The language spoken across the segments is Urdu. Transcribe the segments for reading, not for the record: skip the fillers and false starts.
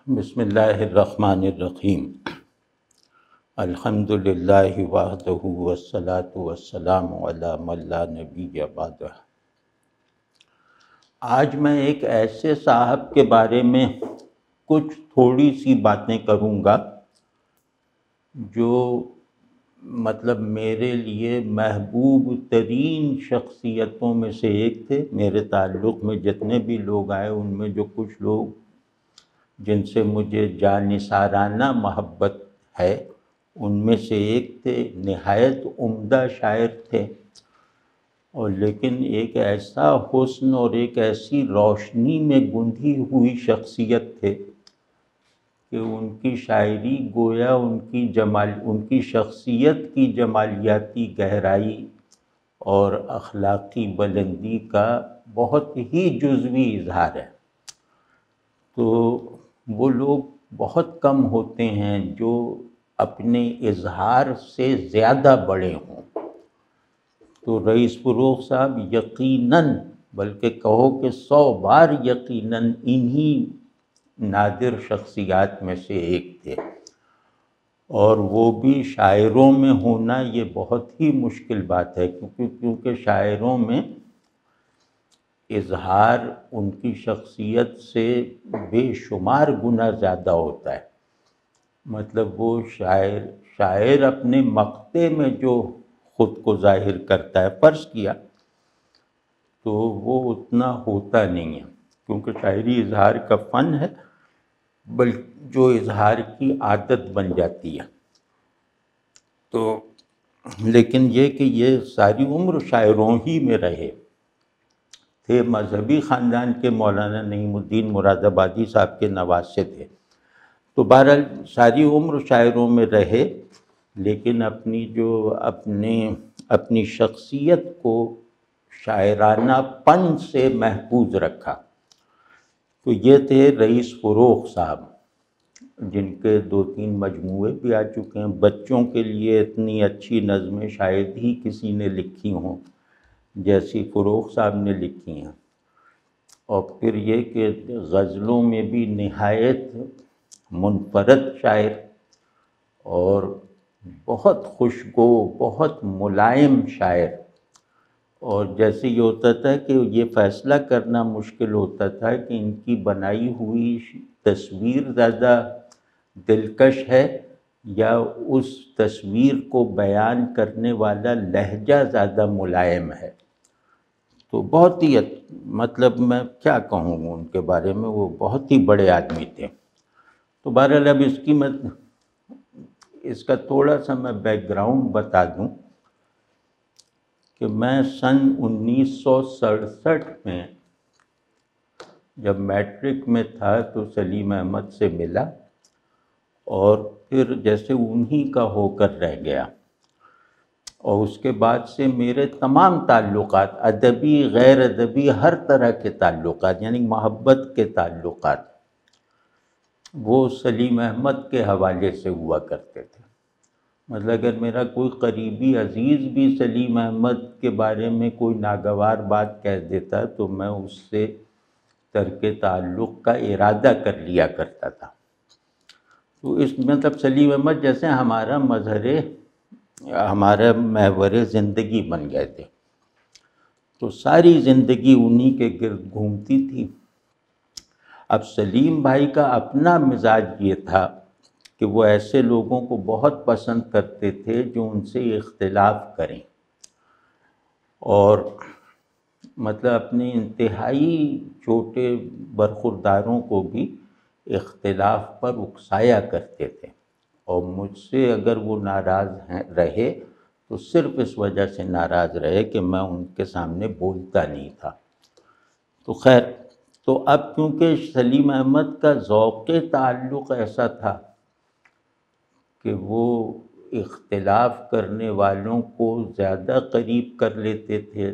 بسم اللہ الرحمن الرحیم۔ الحمد للہ وحدہ والصلاة والسلام علی من لا نبی بعدہ۔ آج میں ایک ایسے صاحب کے بارے میں کچھ تھوڑی سی باتیں کروں گا جو میرے لیے محبوب ترین شخصیتوں میں سے ایک تھے۔ میرے تعلق میں جتنے بھی لوگ آئے ان میں جو کچھ لوگ جن سے مجھے جانثارانہ محبت ہے ان میں سے ایک تھے۔ نہایت عمدہ شاعر تھے اور لیکن ایک ایسا حسن اور ایک ایسی روشنی میں گندھی ہوئی شخصیت تھے کہ ان کی شاعری گویا ان کی شخصیت کی جمالیاتی گہرائی اور اخلاقی بلندی کا بہت ہی جزوی اظہار ہے۔ تو وہ لوگ بہت کم ہوتے ہیں جو اپنے اظہار سے زیادہ بڑے ہوں۔ تو رئیس فروغ صاحب یقیناً، بلکہ کہو کہ 100 بار یقیناً انہی نادر شخصیات میں سے ایک تھے، اور وہ بھی شاعروں میں ہونا یہ بہت ہی مشکل بات ہے، کیونکہ شاعروں میں اظہار ان کی شخصیت سے بے شمار گنا زیادہ ہوتا ہے۔ وہ شاعر اپنے مقطع میں جو خود کو ظاہر کرتا ہے، فرض کیا تو وہ اتنا ہوتا نہیں ہے، کیونکہ شاعری اظہار کا فن ہے، بلکہ جو اظہار کی عادت بن جاتی ہے۔ تو لیکن یہ کہ یہ ساری عمر شاعروں ہی میں رہے تھے، مذہبی خاندان کے مولانا نعیم الدین مراد آبادی صاحب کے نواسے تھے، تو بہرحال ساری عمر شاعروں میں رہے، لیکن اپنی شخصیت کو شاعرانہ پن سے محفوظ رکھا۔ تو یہ تھے رئیس فروغ صاحب، جن کے 2-3 مجموعے بھی آ چکے ہیں۔ بچوں کے لیے اتنی اچھی نظمیں شاید ہی کسی نے لکھی ہوں جیسی فروغ صاحب نے لکھی ہیں، اور پھر یہ کہ غزلوں میں بھی نہایت منفرد شاعر اور بہت خوشگو، بہت ملائم شاعر۔ اور جیسے یہ ہوتا تھا کہ یہ فیصلہ کرنا مشکل ہوتا تھا کہ ان کی بنائی ہوئی تصویر زیادہ دلکش ہے یا اس تصویر کو بیان کرنے والا لہجہ زیادہ ملائم ہے۔ تو بہت ہی میں کیا کہوں ان کے بارے میں، وہ بہت ہی بڑے آدمی تھے۔ تو بہرحال اب اس کا تھوڑا سا میں بیک گراؤنڈ بتا دوں کہ میں سن 1967 میں جب میٹرک میں تھا تو سلیم احمد سے ملا، اور پھر جیسے انہی کا ہو کر رہ گیا، اور اس کے بعد سے میرے تمام تعلقات، ادبی غیر ادبی ہر طرح کے تعلقات، یعنی محبت کے تعلقات، وہ سلیم احمد کے حوالے سے ہوا کرتے تھے۔ اگر میرا کوئی قریبی عزیز بھی سلیم احمد کے بارے میں کوئی ناگوار بات کہہ دیتا تو میں اس سے ترک تعلق کا ارادہ کر لیا کرتا تھا۔ تو سلیم احمد جیسے ہمارا محور زندگی بن گئے تھے، تو ساری زندگی انہی کے گرد گھومتی تھی۔ اب سلیم بھائی کا اپنا مزاج یہ تھا کہ وہ ایسے لوگوں کو بہت پسند کرتے تھے جو ان سے اختلاف کریں، اور اپنے انتہائی چھوٹے برخورداروں کو بھی اختلاف پر اکسایا کرتے تھے، اور مجھ سے اگر وہ ناراض رہے تو صرف اس وجہ سے ناراض رہے کہ میں ان کے سامنے بولتا نہیں تھا۔ تو خیر، تو اب کیونکہ سلیم احمد کا ذوق تعلق ایسا تھا کہ وہ اختلاف کرنے والوں کو زیادہ قریب کر لیتے تھے،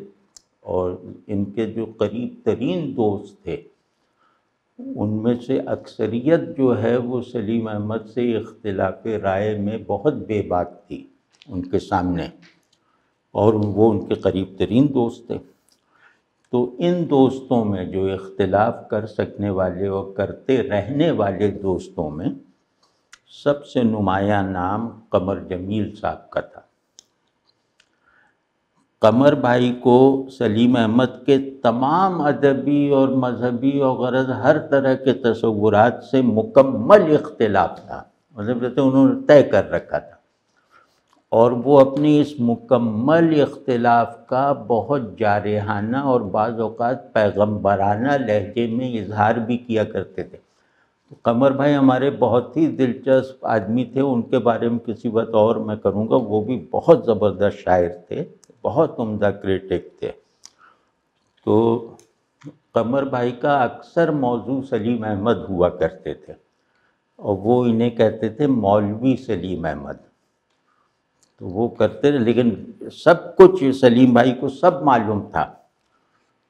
اور ان کے جو قریب ترین دوست تھے ان میں سے اکثریت جو ہے وہ سلیم احمد سے اختلاف رائے میں بہت بے باک تھی ان کے سامنے، اور وہ ان کے قریب ترین دوست تھے۔ تو ان دوستوں میں جو اختلاف کر سکنے والے اور کرتے رہنے والے دوستوں میں سب سے نمایاں نام قمر جمیل صاحب کا تھا۔ قمر بھائی کو سلیم احمد کے تمام ادبی اور مذہبی اور غرض ہر طرح کے تصورات سے مکمل اختلاف تھا، مطلب جیسے انہوں نے طے کر رکھا تھا، اور وہ اپنی اس مکمل اختلاف کا بہت جارحانہ اور بعض اوقات پیغمبرانہ لہجے میں اظہار بھی کیا کرتے تھے۔ قمر بھائی ہمارے بہت ہی دلچسپ آدمی تھے، ان کے بارے میں کسی وقت اور میں کروں گا، وہ بھی بہت زبردست شاعر تھے، بہت عمدہ کریٹک تھے۔ تو قمر بھائی کا اکثر موضوع سلیم احمد ہوا کرتے تھے، اور وہ انہیں کہتے تھے مولوی سلیم احمد۔ تو وہ کرتے رہے، لیکن سب کچھ سلیم بھائی کو سب معلوم تھا،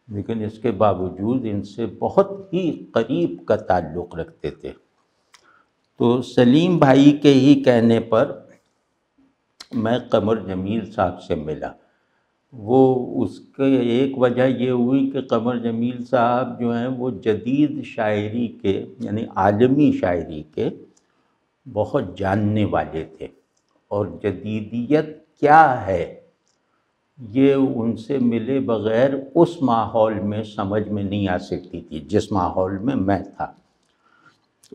لیکن اس کے باوجود ان سے بہت ہی قریب کا تعلق رکھتے تھے۔ تو سلیم بھائی کے ہی کہنے پر میں قمر جمیل صاحب سے ملا۔ وہ اس کے ایک وجہ یہ ہوئی کہ قمر جمیل صاحب جو ہیں وہ جدید شاعری کے یعنی عالمی شاعری کے بہت جاننے والے تھے، اور جدیدیت کیا ہے یہ ان سے ملے بغیر اس ماحول میں سمجھ میں نہیں آ سکتی تھی جس ماحول میں میں تھا۔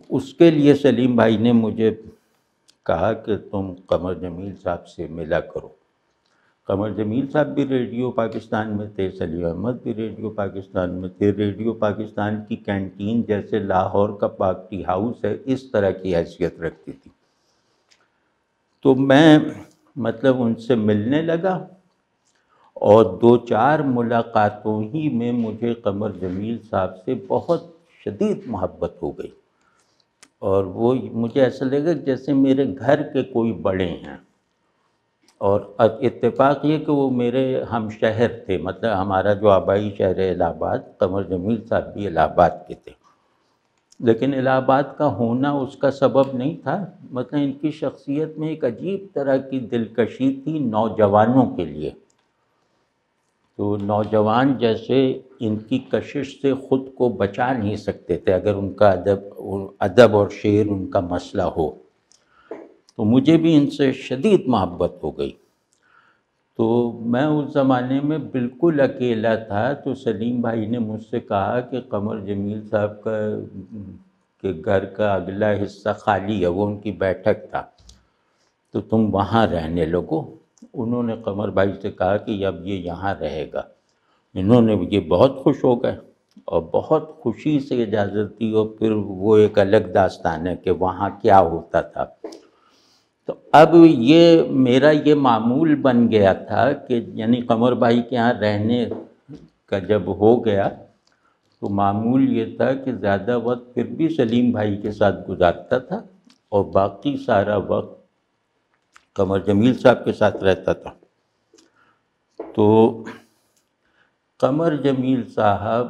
اس کے لیے سلیم بھائی نے مجھے کہا کہ تم قمر جمیل صاحب سے ملا کرو۔ قمر جمیل صاحب بھی ریڈیو پاکستان میں تھے، سلیم احمد بھی ریڈیو پاکستان میں تھے۔ ریڈیو پاکستان کی کینٹین جیسے لاہور کا پاک ٹی ہاؤس ہے اس طرح کی حیثیت رکھتی تھی۔ تو میں مطلب ان سے ملنے لگا، اور 2-4 ملاقاتوں ہی میں مجھے قمر جمیل صاحب سے بہت شدید محبت ہو گئی، اور وہ مجھے ایسا لگا جیسے میرے گھر کے کوئی بڑے ہیں۔ اور اتفاق یہ کہ وہ میرے ہم شہر تھے، مطلب ہمارا جو آبائی شہر ہے الہ آباد، قمر جمیل صاحب بھی الہ آباد کے تھے، لیکن الہ آباد کا ہونا اس کا سبب نہیں تھا۔ مطلب ان کی شخصیت میں ایک عجیب طرح کی دلکشی تھی نوجوانوں کے لیے۔ تو نوجوان جیسے ان کی کشش سے خود کو بچا نہیں سکتے تھے اگر ان کا ادب اور شعر ان کا مسئلہ ہو۔ تو مجھے بھی ان سے شدید محبت ہو گئی۔ تو میں اس زمانے میں بالکل اکیلا تھا، تو سلیم بھائی نے مجھ سے کہا کہ قمر جمیل صاحب کا کہ گھر کا اگلا حصہ خالی ہے، وہ ان کی بیٹھک تھا، تو تم وہاں رہنے لگو۔ انہوں نے قمر بھائی سے کہا کہ اب یہ یہاں رہے گا۔ انہوں نے یہ بہت خوش ہو گئے اور بہت خوشی سے اجازت دی، اور پھر وہ ایک الگ داستان ہے کہ وہاں کیا ہوتا تھا۔ تو اب یہ میرا یہ معمول بن گیا تھا کہ یعنی قمر بھائی کے یہاں رہنے کا جب ہو گیا تو معمول یہ تھا کہ زیادہ وقت پھر بھی سلیم بھائی کے ساتھ گزارتا تھا، اور باقی سارا وقت قمر جمیل صاحب کے ساتھ رہتا تھا۔ تو قمر جمیل صاحب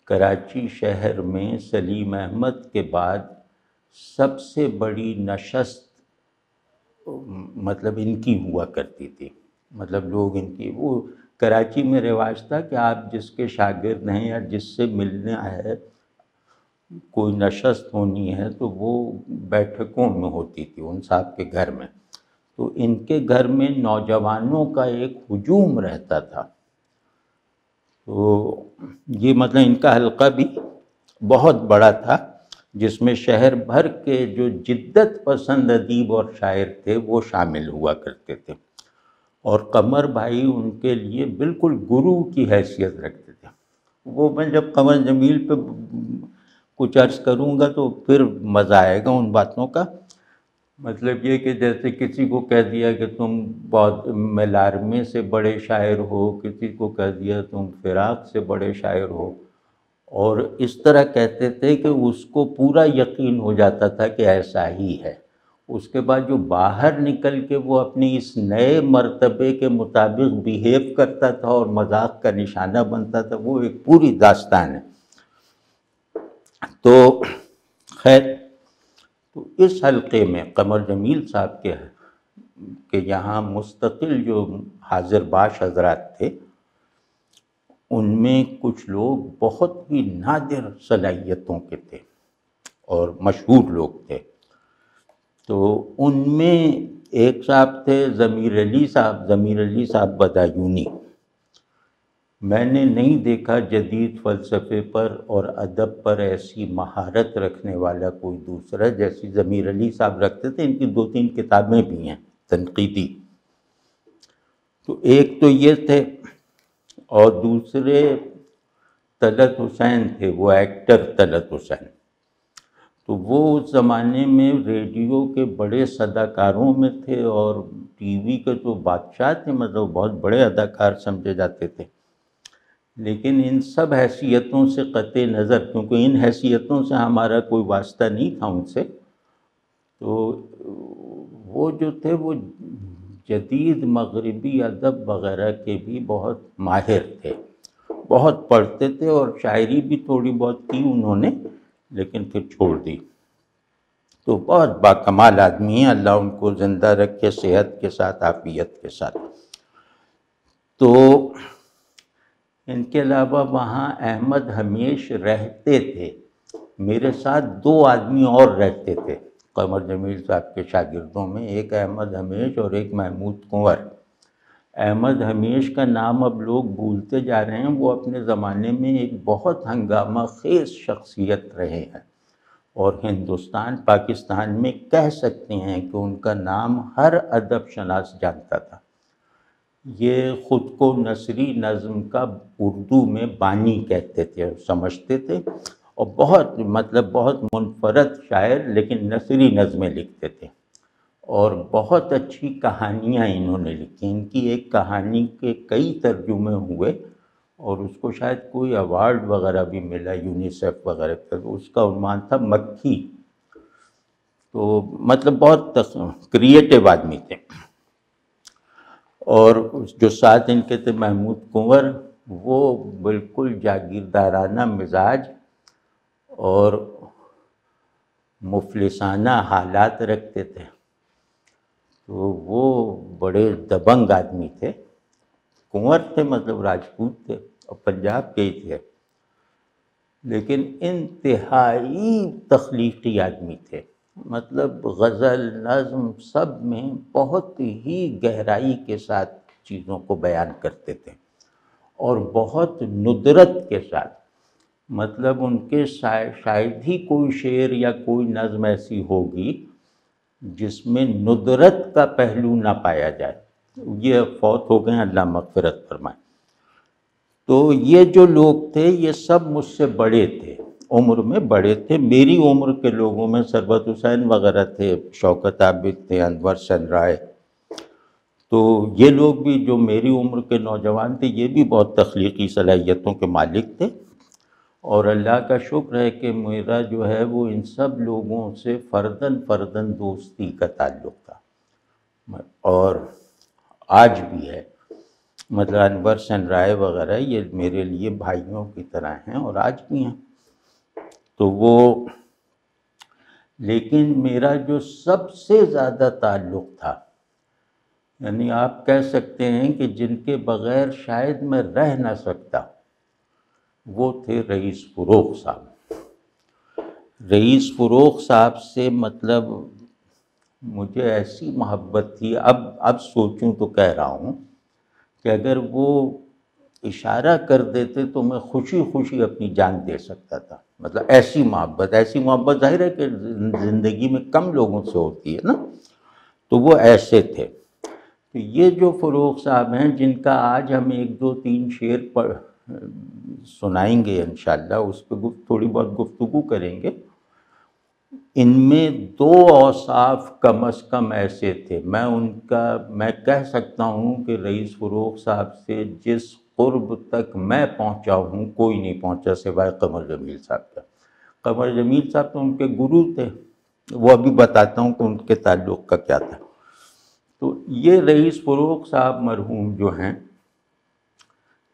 کراچی شہر میں سلیم احمد کے بعد سب سے بڑی نشست مطلب ان کی ہوا کرتی تھی۔ مطلب لوگ ان کی، وہ کراچی میں رواج تھا کہ آپ جس کے شاگرد ہیں یا جس سے ملنا ہے، کوئی نشست ہونی ہے تو وہ بیٹھکوں میں ہوتی تھی ان صاحب کے گھر میں۔ تو ان کے گھر میں نوجوانوں کا ایک ہجوم رہتا تھا۔ تو یہ مطلب ان کا حلقہ بھی بہت بڑا تھا، جس میں شہر بھر کے جو جدت پسند ادیب اور شاعر تھے وہ شامل ہوا کرتے تھے، اور قمر بھائی ان کے لیے بالکل گرو کی حیثیت رکھتے تھے۔ وہ میں جب قمر جمیل پہ کچھ عرض کروں گا تو پھر مزہ آئے گا ان باتوں کا۔ مطلب یہ کہ جیسے کسی کو کہہ دیا کہ تم بہت ملارمے سے بڑے شاعر ہو، کسی کو کہہ دیا تم فراق سے بڑے شاعر ہو، اور اس طرح کہتے تھے کہ اس کو پورا یقین ہو جاتا تھا کہ ایسا ہی ہے۔ اس کے بعد جو باہر نکل کے وہ اپنی اس نئے مرتبے کے مطابق بیہیو کرتا تھا اور مذاق کا نشانہ بنتا تھا، وہ ایک پوری داستان ہے۔ تو خیر، تو اس حلقے میں قمر جمیل صاحب کے یہاں مستقل جو حاضر باش حضرات تھے، ان میں کچھ لوگ بہت ہی نادر صلاحیتوں کے تھے اور مشہور لوگ تھے. تو ان میں ایک صاحب تھے ضمیر علی صاحب بدایونی. میں نے نہیں دیکھا جدید فلسفے پر اور ادب پر ایسی مہارت رکھنے والا کوئی دوسرا جیسی ضمیر علی صاحب رکھتے تھے. ان کی 2-3 کتابیں بھی ہیں تنقیدی. تو ایک تو یہ تھے اور دوسرے طلعت حسین تھے، وہ ایکٹر طلعت حسین. تو وہ اس زمانے میں ریڈیو کے بڑے صداکاروں میں تھے اور ٹی وی کے تو بادشاہ تھے، مطلب بہت بڑے اداکار سمجھے جاتے تھے. لیکن ان سب حیثیتوں سے قطع نظر، کیونکہ ان حیثیتوں سے ہمارا کوئی واسطہ نہیں تھا ان سے، تو وہ جو تھے وہ جدید مغربی ادب وغیرہ کے بھی بہت ماہر تھے، بہت پڑھتے تھے اور شاعری بھی تھوڑی بہت کی انہوں نے، لیکن پھر چھوڑ دی. تو بہت باکمال آدمی ہیں، اللہ ان کو زندہ رکھے صحت کے ساتھ، عافیت کے ساتھ. تو ان کے علاوہ وہاں احمد ہمیش رہتے تھے. میرے ساتھ 2 آدمی اور رہتے تھے قمر جمیل صاحب کے شاگردوں میں، ایک احمد ہمیش اور ایک محمود کنور. احمد ہمیش کا نام اب لوگ بھولتے جا رہے ہیں. وہ اپنے زمانے میں ایک بہت ہنگامہ خیز شخصیت رہے ہیں اور ہندوستان پاکستان میں کہہ سکتے ہیں کہ ان کا نام ہر ادب شناس جانتا تھا. یہ خود کو نثری نظم کا اردو میں بانی کہتے تھے اور سمجھتے تھے، اور بہت منفرد شاعر، لیکن نثری نظمیں لکھتے تھے اور بہت اچھی کہانیاں انہوں نے لکھی. ان کی ایک کہانی کے کئی ترجمے ہوئے اور اس کو شاید کوئی ایوارڈ وغیرہ بھی ملا یونیسیف وغیرہ کا. اس کا عنوان تھا مکھی. تو مطلب بہت کریٹیو آدمی تھے. اور جو ساتھ ان کے تھے محمود کنور، وہ بالکل جاگیردارانہ مزاج اور مفلسانہ حالات رکھتے تھے. تو وہ بڑے دبنگ آدمی تھے. کنور تھے مطلب راجپوت تھے اور پنجاب کے ہی تھے، لیکن انتہائی تخلیقی آدمی تھے. مطلب غزل، نظم، سب میں بہت ہی گہرائی کے ساتھ چیزوں کو بیان کرتے تھے اور بہت ندرت کے ساتھ. مطلب ان کے شاید ہی کوئی شعر یا کوئی نظم ایسی ہوگی جس میں ندرت کا پہلو نہ پایا جائے. یہ فوت ہو گئے، اللہ مغفرت فرمائے. تو یہ جو لوگ تھے یہ سب مجھ سے بڑے تھے، عمر میں بڑے تھے. میری عمر کے لوگوں میں ثروت حسین وغیرہ تھے، شوکت عابد تھے، انور سن رائے. تو یہ لوگ بھی جو میری عمر کے نوجوان تھے یہ بھی بہت تخلیقی صلاحیتوں کے مالک تھے. اور اللہ کا شکر ہے کہ میرا جو ہے وہ ان سب لوگوں سے فرداً دوستی کا تعلق تھا اور آج بھی ہے. مطلب انور سن رائے وغیرہ یہ میرے لیے بھائیوں کی طرح ہیں اور آج بھی ہیں. تو وہ لیکن میرا جو سب سے زیادہ تعلق تھا، یعنی آپ کہہ سکتے ہیں کہ جن کے بغیر شاید میں رہ نہ سکتا، وہ تھے رئیس فروغ صاحب. رئیس فروغ صاحب سے مطلب مجھے ایسی محبت تھی، اب سوچوں تو کہہ رہا ہوں کہ اگر وہ اشارہ کر دیتے تو میں خوشی اپنی جان دے سکتا تھا. مطلب ایسی محبت ظاہر ہے کہ زندگی میں کم لوگوں سے ہوتی ہے نا، تو وہ ایسے تھے. تو یہ جو فروغ صاحب ہیں جن کا آج ہم 1-2-3 شعر سنائیں گے انشاءاللہ، اس پہ تھوڑی بہت گفتگو کریں گے. ان میں 2 اوصاف کم از کم ایسے تھے. میں کہہ سکتا ہوں کہ رئیس فروغ صاحب سے جس قرب تک میں پہنچا ہوں کوئی نہیں پہنچا سوائے قمر جمیل صاحب کا. قمر جمیل صاحب تو ان کے گرو تھے، وہ ابھی بتاتا ہوں کہ ان کے تعلق کا کیا تھا. تو یہ رئیس فروغ صاحب مرحوم جو ہیں،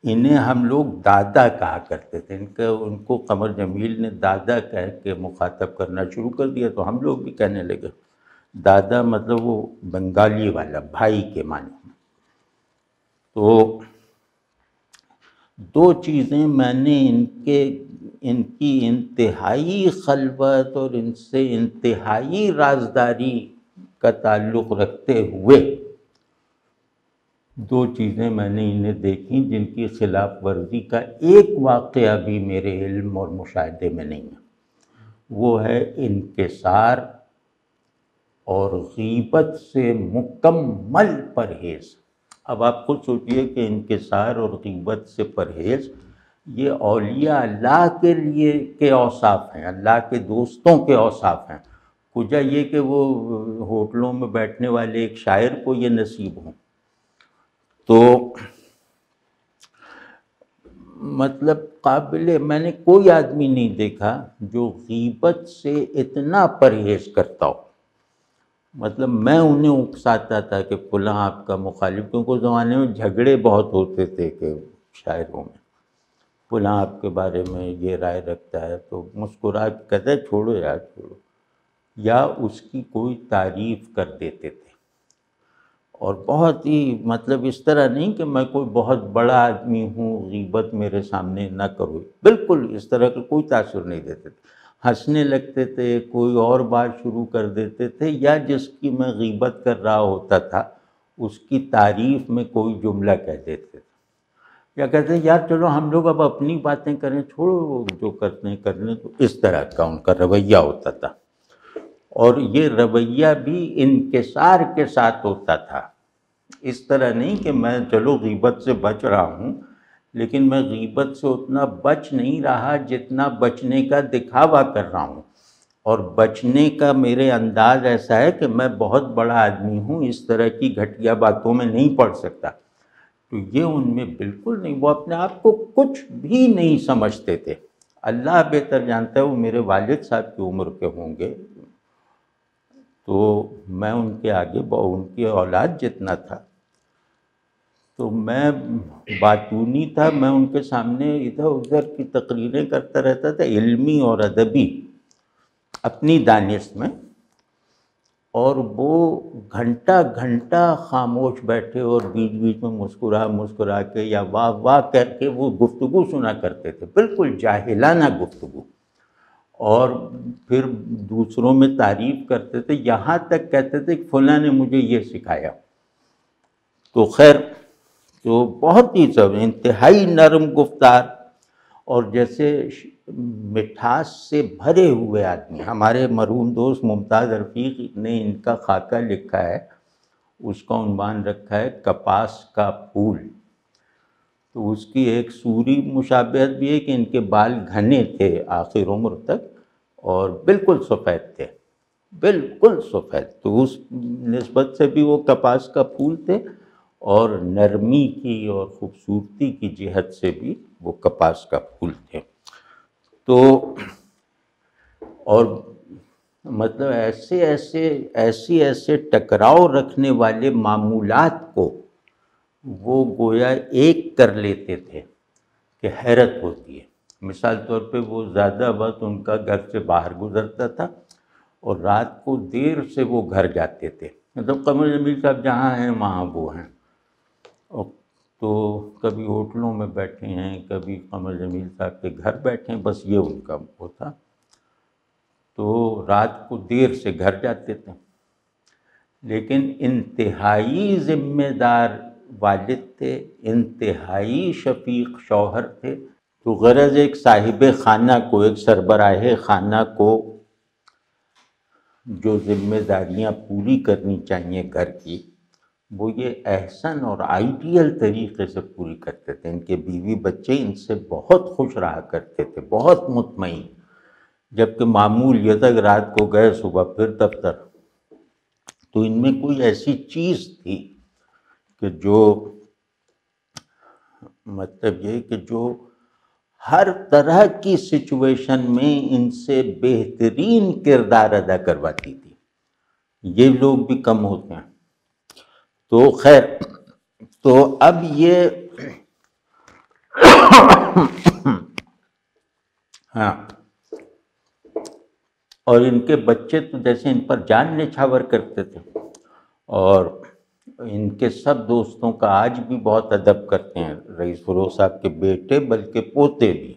انہیں ہم لوگ دادا کہا کرتے تھے. ان کو قمر جمیل نے دادا کہہ کے مخاطب کرنا شروع کر دیا تو ہم لوگ بھی کہنے لگے. دادا مطلب وہ بنگالی والا، بھائی کے معنی میں. تو دو چیزیں میں نے ان کی انتہائی خلوت اور ان سے انتہائی رازداری کا تعلق رکھتے ہوئے دو چیزیں میں نے انہیں دیکھی جن کی خلاف ورزی کا ایک واقعہ بھی میرے علم اور مشاہدے میں نہیں ہے۔ وہ ہے انکسار اور غیبت سے مکمل پرہیز۔ اب آپ خود سوچئے کہ انکسار اور غیبت سے پرہیز یہ اولیاء اللہ کے لیے کے اوصاف ہیں، اللہ کے دوستوں کے اوصاف ہیں، کجا یہ کہ وہ ہوٹلوں میں بیٹھنے والے ایک شاعر کو یہ نصیب ہوں۔ تو مطلب میں نے کوئی آدمی نہیں دیکھا جو غیبت سے اتنا پرہیز کرتا ہو۔ مطلب میں انہیں اکساتا تھا کہ فلاں آپ کا مخالف، کیونکہ اس زمانے میں جھگڑے بہت ہوتے تھے کہ شاعروں میں فلاں آپ کے بارے میں یہ رائے رکھتا ہے، تو مسکرا کے کہتے چھوڑو یار چھوڑو، یا اس کی کوئی تعریف کر دیتے تھے۔ اور بہت ہی مطلب اس طرح نہیں کہ میں کوئی بہت بڑا آدمی ہوں، غیبت میرے سامنے نہ کرو، بالکل اس طرح کا کوئی تاثر نہیں دیتے تھے، ہنسنے لگتے تھے، کوئی اور بات شروع کر دیتے تھے، یا جس کی میں غیبت کر رہا ہوتا تھا اس کی تعریف میں کوئی جملہ کہہ دیتے تھے، یا کہتے ہیں یار چلو ہم لوگ اب اپنی باتیں کریں، چھوڑو وہ جو کرتے ہیں کرنے، تو اس طرح کا ان کا رویہ ہوتا تھا۔ اور یہ رویہ بھی انکسار کے ساتھ ہوتا تھا، اس طرح نہیں کہ میں چلو غیبت سے بچ رہا ہوں، لیکن میں غیبت سے اتنا بچ نہیں رہا جتنا بچنے کا دکھاوا کر رہا ہوں، اور بچنے کا میرے انداز ایسا ہے کہ میں بہت بڑا آدمی ہوں، اس طرح کی گھٹیا باتوں میں نہیں پڑ سکتا۔ تو یہ ان میں بالکل نہیں، وہ اپنے آپ کو کچھ بھی نہیں سمجھتے تھے۔ اللہ بہتر جانتا ہے، وہ میرے والد صاحب کی عمر کے ہوں گے، تو میں ان کے آگے ان کی اولاد جتنا تھا، تو میں باتونی تھا، میں ان کے سامنے ادھر ادھر کی تقریریں کرتا رہتا تھا، علمی اور ادبی، اپنی دانش میں، اور وہ گھنٹہ گھنٹہ خاموش بیٹھے اور بیچ بیچ میں مسکرا کے یا واہ واہ کر کے وہ گفتگو سنا کرتے تھے، بالکل جاہلانہ گفتگو، اور پھر دوسروں میں تعریف کرتے تھے، یہاں تک کہتے تھے کہ فلاں نے مجھے یہ سکھایا۔ تو خیر، تو بہت ہی سب انتہائی نرم گفتار، اور جیسے مٹھاس سے بھرے ہوئے آدمی۔ ہمارے مرحوم دوست ممتاز رفیق نے ان کا خاکہ لکھا ہے، اس کا عنوان رکھا ہے کپاس کا پھول۔ تو اس کی ایک سوری مشابہت بھی ہے کہ ان کے بال گھنے تھے آخر عمر تک، اور بالکل سفید تھے، بالکل سفید، تو اس نسبت سے بھی وہ کپاس کا پھول تھے، اور نرمی کی اور خوبصورتی کی جہت سے بھی وہ کپاس کا پھول تھے۔ تو اور مطلب ایسے ٹکراؤ رکھنے والے معمولات کو وہ گویا ایک کر لیتے تھے کہ حیرت ہوتی ہے۔ مثال طور پہ وہ زیادہ وقت ان کا گھر سے باہر گزرتا تھا، اور رات کو دیر سے وہ گھر جاتے تھے، مطلب قمر جمیل صاحب جہاں ہیں وہاں وہ ہیں، تو کبھی ہوٹلوں میں بیٹھے ہیں، کبھی قمر جمیل صاحب کے گھر بیٹھے ہیں، بس یہ ان کا وہ تھا۔ تو رات کو دیر سے گھر جاتے تھے، لیکن انتہائی ذمہ دار والد تھے، انتہائی شفیق شوہر تھے۔ تو غرض ایک صاحب خانہ کو، ایک سربراہ خانہ کو جو ذمہ داریاں پوری کرنی چاہیے گھر کی، وہ یہ احسن اور آئیڈیل طریقے سے پوری کرتے تھے۔ ان کے بیوی بچے ان سے بہت خوش رہا کرتے تھے، بہت مطمئن، جبکہ معمول یہ تک رات کو گئے، صبح پھر دفتر۔ تو ان میں کوئی ایسی چیز تھی کہ جو مطلب یہ کہ جو ہر طرح کی سچویشن میں ان سے بہترین کردار ادا کرواتی تھی۔ یہ لوگ بھی کم ہوتے ہیں۔ تو خیر، تو اب یہ ہاں، اور ان کے بچے تو جیسے ان پر جان نچھاور کرتے تھے، اور ان کے سب دوستوں کا آج بھی بہت ادب کرتے ہیں، رئیس فروغ صاحب کے بیٹے بلکہ پوتے بھی۔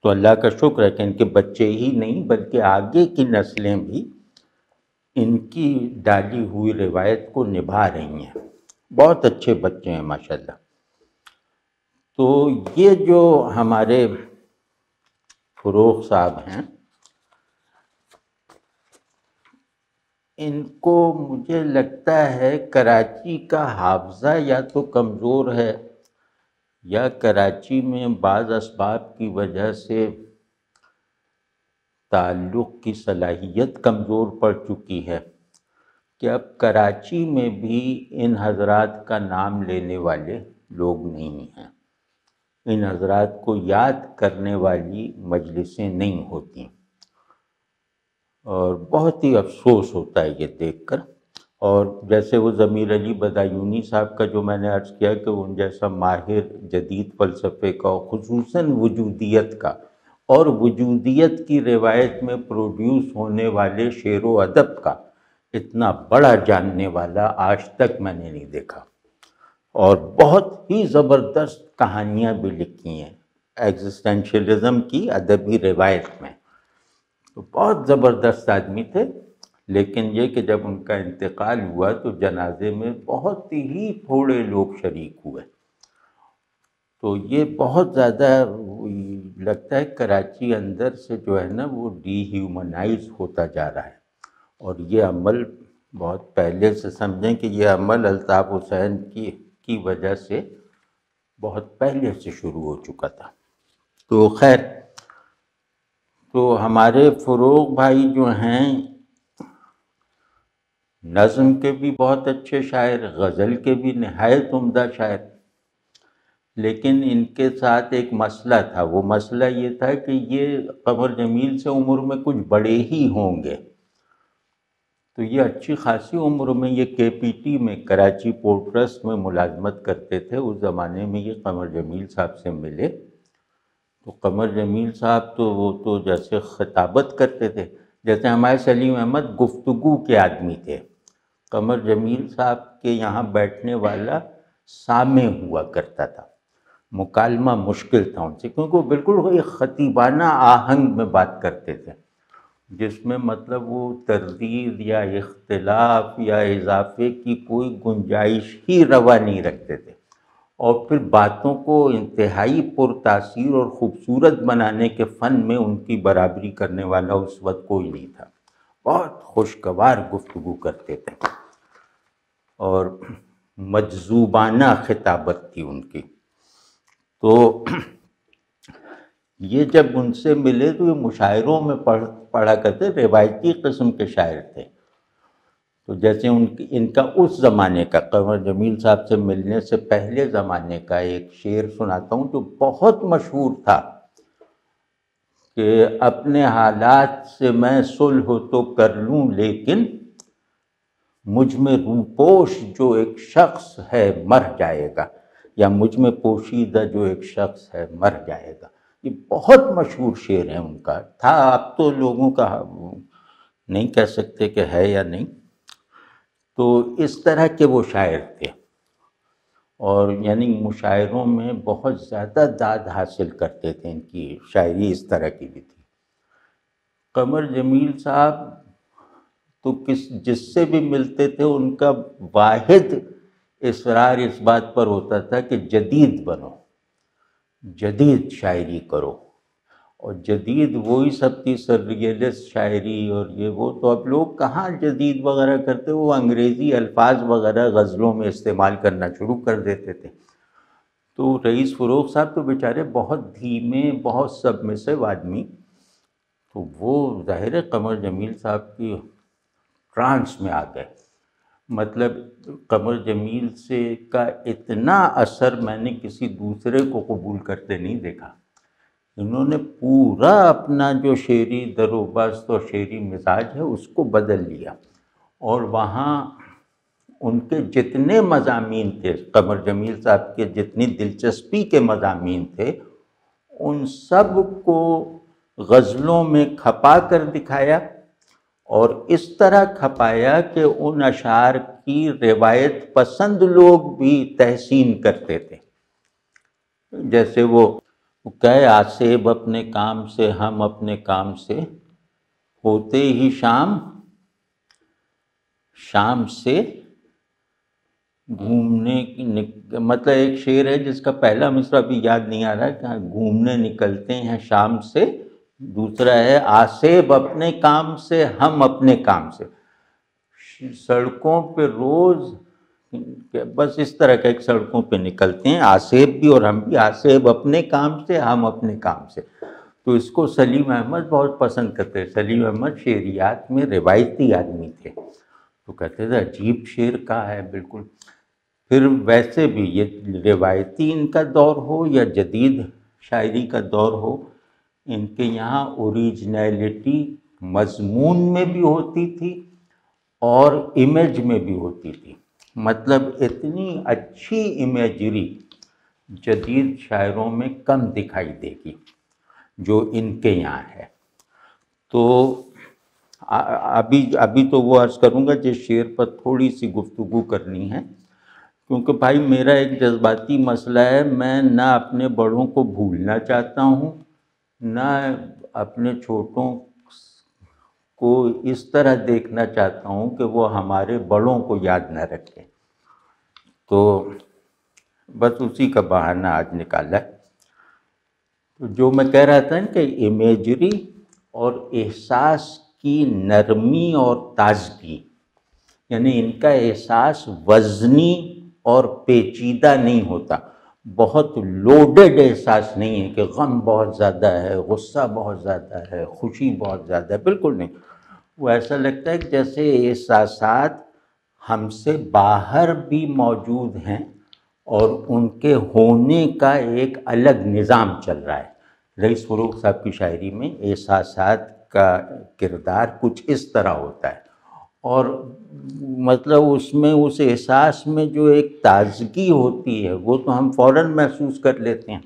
تو اللہ کا شکر ہے کہ ان کے بچے ہی نہیں بلکہ آگے کی نسلیں بھی ان کی ڈالی ہوئی روایت کو نبھا رہی ہیں۔ بہت اچھے بچے ہیں ماشاءاللہ۔ تو یہ جو ہمارے فروغ صاحب ہیں، ان کو مجھے لگتا ہے کراچی کا حافظہ یا تو کمزور ہے یا کراچی میں بعض اسباب کی وجہ سے تعلق کی صلاحیت کمزور پڑ چکی ہے کہ اب کراچی میں بھی ان حضرات کا نام لینے والے لوگ نہیں ہیں، ان حضرات کو یاد کرنے والی مجلسیں نہیں ہوتی، اور بہت ہی افسوس ہوتا ہے یہ دیکھ کر۔ اور جیسے وہ ضمیر علی بدایونی صاحب کا جو میں نے عرض کیا کہ ان جیسا ماہر جدید فلسفے کا، خصوصاً وجودیت کا، اور وجودیت کی روایت میں پروڈیوس ہونے والے شعر و ادب کا اتنا بڑا جاننے والا آج تک میں نے نہیں دیکھا، اور بہت ہی زبردست کہانیاں بھی لکھی ہیں ایگزسٹینشلزم کی ادبی روایت میں۔ تو بہت زبردست آدمی تھے، لیکن یہ کہ جب ان کا انتقال ہوا تو جنازے میں بہت ہی تھوڑے لوگ شریک ہوئے۔ تو یہ بہت زیادہ لگتا ہے کراچی اندر سے جو ہے نا وہ ڈی ہیومنائز ہوتا جا رہا ہے، اور یہ عمل بہت پہلے سے سمجھیں کہ یہ عمل الطاف حسین کی وجہ سے بہت پہلے سے شروع ہو چکا تھا۔ تو خیر، تو ہمارے فروغ بھائی جو ہیں نظم کے بھی بہت اچھے شاعر، غزل کے بھی نہایت عمدہ شاعر، لیکن ان کے ساتھ ایک مسئلہ تھا۔ وہ مسئلہ یہ تھا کہ یہ قمر جمیل سے عمر میں کچھ بڑے ہی ہوں گے، تو یہ اچھی خاصی عمر میں یہ کے پی ٹی میں کراچی پورٹ ٹرسٹ میں ملازمت کرتے تھے۔ اس زمانے میں یہ قمر جمیل صاحب سے ملے تو قمر جمیل صاحب تو وہ تو جیسے خطابت کرتے تھے، جیسے ہمارے سلیم احمد گفتگو کے آدمی تھے، قمر جمیل صاحب کے یہاں بیٹھنے والا سامع ہوا کرتا تھا، مکالمہ مشکل تھا ان سے، کیونکہ وہ بالکل ایک خطیبانہ آہنگ میں بات کرتے تھے، جس میں مطلب وہ تردید یا اختلاف یا اضافے کی کوئی گنجائش ہی روا نہیں رکھتے تھے، اور پھر باتوں کو انتہائی پرتاثیر اور خوبصورت بنانے کے فن میں ان کی برابری کرنے والا اس وقت کوئی نہیں تھا۔ بہت خوشگوار گفتگو کرتے تھے اور مجذوبانہ خطابت تھی ان کی۔ تو یہ جب ان سے ملے تو یہ مشاعروں میں پڑھا کرتے، روایتی قسم کے شاعر تھے۔ تو جیسے ان کا اس زمانے کا، قمر جمیل صاحب سے ملنے سے پہلے زمانے کا ایک شعر سناتا ہوں جو بہت مشہور تھا کہ اپنے حالات سے میں صلح تو کر لوں، لیکن مجھ میں روپوش جو ایک شخص ہے مر جائے گا، یا مجھ میں پوشیدہ جو ایک شخص ہے مر جائے گا۔ یہ بہت مشہور شعر ہے ان کا، تھا اب تو لوگوں کا نہیں کہہ سکتے کہ ہے یا نہیں۔ تو اس طرح کے وہ شاعر تھے، اور یعنی مشاعروں میں بہت زیادہ داد حاصل کرتے تھے، ان کی شاعری اس طرح کی بھی تھی۔ قمر جمیل صاحب تو جس سے بھی ملتے تھے ان کا واحد اصرار اس بات پر ہوتا تھا کہ جدید بنو، جدید شاعری کرو، اور جدید وہی سب تھی سرریلسٹ شاعری، اور یہ وہ تو اب لوگ کہاں جدید وغیرہ کرتے، وہ انگریزی الفاظ وغیرہ غزلوں میں استعمال کرنا شروع کر دیتے تھے۔ تو رئیس فروغ صاحب تو بیچارے بہت دھیمے، بہت سبمسو آدمی، تو وہ ظاہر ہے قمر جمیل صاحب کی ٹرانس میں آ گئے۔ مطلب قمر جمیل سے کا اتنا اثر میں نے کسی دوسرے کو قبول کرتے نہیں دیکھا۔ انہوں نے پورا اپنا جو شعری در و بست اور شعری مزاج ہے اس کو بدل لیا، اور وہاں ان کے جتنے مضامین تھے، قمر جمیل صاحب کے جتنی دلچسپی کے مضامین تھے، ان سب کو غزلوں میں کھپا کر دکھایا، اور اس طرح کھپایا کہ ان اشعار کی روایت پسند لوگ بھی تحسین کرتے تھے. جیسے وہ کہے آصیب اپنے کام سے ہم اپنے کام سے، ہوتے ہی شام شام سے گھومنے کی مطلب ایک شعر ہے جس کا پہلا مصرع بھی یاد نہیں آ رہا کہ گھومنے نکلتے ہیں شام سے، دوسرا ہے آصیب اپنے کام سے ہم اپنے کام سے. سڑکوں پہ روز بس اس طرح کا ایک سڑکوں پہ نکلتے ہیں، آصیب بھی اور ہم بھی، آصیب اپنے کام سے ہم اپنے کام سے. تو اس کو سلیم احمد بہت پسند کرتے. سلیم احمد شعریات میں روایتی آدمی تھے، تو کہتے تھے عجیب شعر کا ہے بالکل. پھر ویسے بھی یہ روایتی ان کا دور ہو یا جدید شاعری کا دور ہو، ان کے یہاں اوریجنلٹی مضمون میں بھی ہوتی تھی اور امیج میں بھی ہوتی تھی. مطلب اتنی اچھی امیجری جدید شاعروں میں کم دکھائی دے گی جو ان کے یہاں ہے. تو ابھی تو وہ عرض کروں گا جس شعر پر تھوڑی سی گفتگو کرنی ہے، کیونکہ بھائی میرا ایک جذباتی مسئلہ ہے، میں نہ اپنے بڑوں کو بھولنا چاہتا ہوں، نہ اپنے چھوٹوں کو اس طرح دیکھنا چاہتا ہوں کہ وہ ہمارے بڑوں کو یاد نہ رکھیں. تو بس اسی کا بہانہ آج نکالا ہے. تو جو میں کہہ رہا تھا کہ امیجری اور احساس کی نرمی اور تازگی، یعنی ان کا احساس وزنی اور پیچیدہ نہیں ہوتا، بہت لوڈڈ احساس نہیں ہے کہ غم بہت زیادہ ہے، غصہ بہت زیادہ ہے، خوشی بہت زیادہ ہے، بالکل نہیں. وہ ایسا لگتا ہے کہ جیسے احساسات ہم سے باہر بھی موجود ہیں اور ان کے ہونے کا ایک الگ نظام چل رہا ہے. رئیس فروغ صاحب کی شاعری میں احساسات کا کردار کچھ اس طرح ہوتا ہے، اور مطلب اس میں اس احساس میں جو ایک تازگی ہوتی ہے وہ تو ہم فوراً محسوس کر لیتے ہیں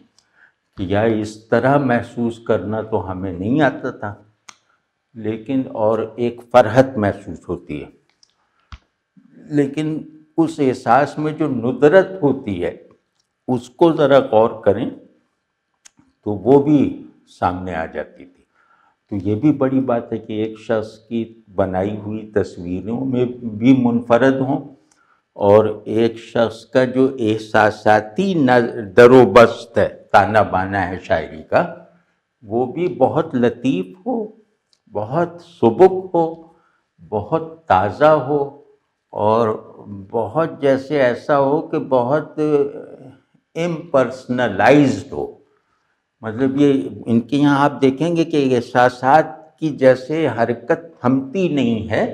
کہ یار اس طرح محسوس کرنا تو ہمیں نہیں آتا تھا، لیکن اور ایک فرحت محسوس ہوتی ہے. لیکن اس احساس میں جو ندرت ہوتی ہے اس کو ذرا غور کریں تو وہ بھی سامنے آ جاتی تھی. تو یہ بھی بڑی بات ہے کہ ایک شخص کی بنائی ہوئی تصویروں میں بھی منفرد ہوں، اور ایک شخص کا جو احساساتی در و بست ہے، تانا بانا ہے شاعری کا، وہ بھی بہت لطیف ہو، بہت سبک ہو، بہت تازہ ہو، اور بہت جیسے ایسا ہو کہ بہت امپرسنلائزڈ ہو. مطلب یہ ان کے یہاں آپ دیکھیں گے کہ احساسات کی جیسے حرکت تھمتی نہیں ہے،